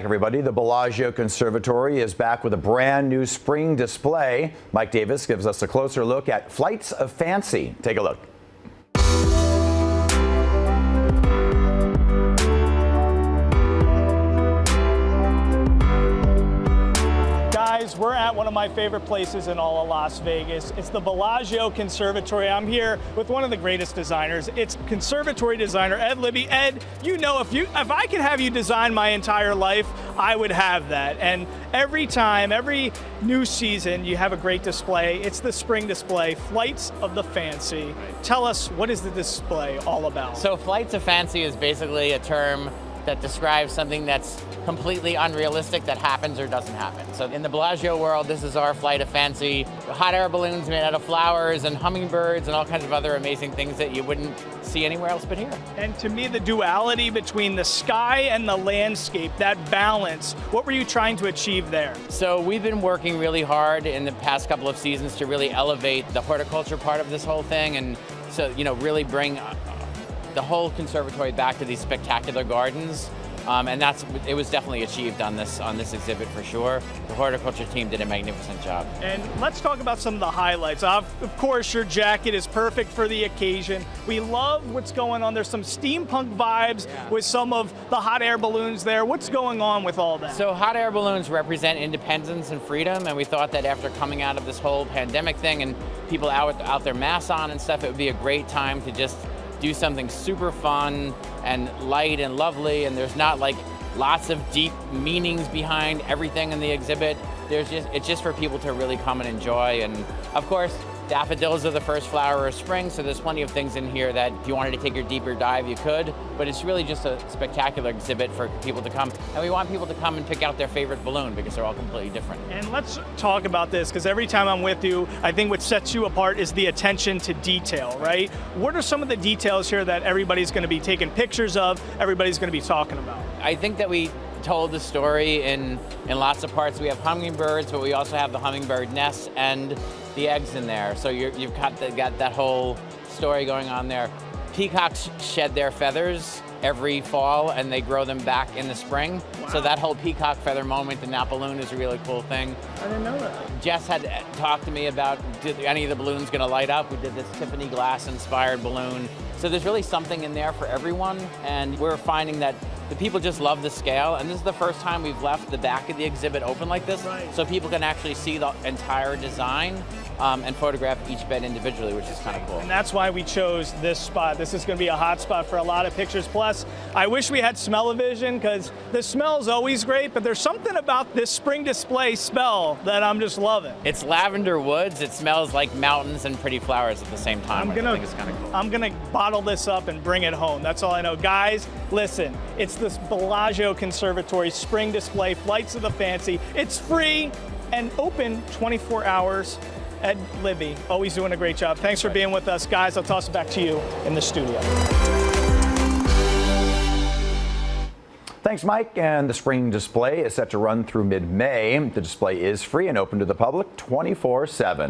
Everybody, the Bellagio Conservatory is back with a brand new spring display. Mike Davis gives us a closer look at Flights of Fancy. Take a look. Guys, we're at one of my favorite places in all of Las Vegas. It's the Bellagio Conservatory. I'm here with one of the greatest designers. It's conservatory designer Ed Libby. Ed, you know, if I could have you design my entire life, I would have that. And every time, every new season, you have a great display. It's the spring display, Flights of the Fancy. Tell us, what is the display all about? So Flights of Fancy is basically a term that describes something that's completely unrealistic that happens or doesn't happen. So in the Bellagio world, this is our flight of fancy. Hot air balloons made out of flowers and hummingbirds and all kinds of other amazing things that you wouldn't see anywhere else but here. And to me, the duality between the sky and the landscape, that balance, what were you trying to achieve there? So we've been working really hard in the past couple of seasons to really elevate the horticulture part of this whole thing, and so, you know, really bring the whole conservatory back to these spectacular gardens. And it was definitely achieved on this exhibit for sure. The horticulture team did a magnificent job. And let's talk about some of the highlights. Of course, your jacket is perfect for the occasion. We love what's going on. There's some steampunk vibes with some of the hot air balloons there. What's going on with all that? So hot air balloons represent independence and freedom, and we thought that after coming out of this whole pandemic thing and people out their masks on and stuff, it would be a great time to just do something super fun and light and lovely, and there's not like lots of deep meanings behind everything in the exhibit. It's just for people to really come and enjoy. And of course, daffodils are the first flower of spring, so there's plenty of things in here that if you wanted to take your deeper dive, you could, but it's really just a spectacular exhibit for people to come. And we want people to come and pick out their favorite balloon because they're all completely different. And let's talk about this, because every time I'm with you, I think what sets you apart is the attention to detail, right? What are some of the details here that everybody's going to be taking pictures of, everybody's going to be talking about? I think that we told the story in lots of parts. We have hummingbirds, but we also have the hummingbird nests and the eggs in there. So you've got that whole story going on there. Peacocks shed their feathers every fall and they grow them back in the spring. Wow. So that whole peacock feather moment in that balloon is a really cool thing. I didn't know that. Jess had talked to me about, did any of the balloons gonna light up? We did this Tiffany glass inspired balloon. So there's really something in there for everyone, and we're finding that the people just love the scale, and this is the first time we've left the back of the exhibit open like this, right, so people can actually see the entire design and photograph each bed individually, which is kind of cool. And that's why we chose this spot. This is going to be a hot spot for a lot of pictures. Plus, I wish we had smell-o-vision, because the smell's always great, but there's something about this spring display smell that I'm just loving. It's lavender woods. It smells like mountains and pretty flowers at the same time. I think it's kind of cool. I'm gonna bottle this up and bring it home. That's all I know. Guys, listen, it's this Bellagio Conservatory spring display, Flights of the Fancy. It's free and open 24 hours. Ed Libby, always doing a great job. Thanks for being with us. Guys, I'll toss it back to you in the studio. Thanks, Mike. And the spring display is set to run through mid-May. The display is free and open to the public 24/7.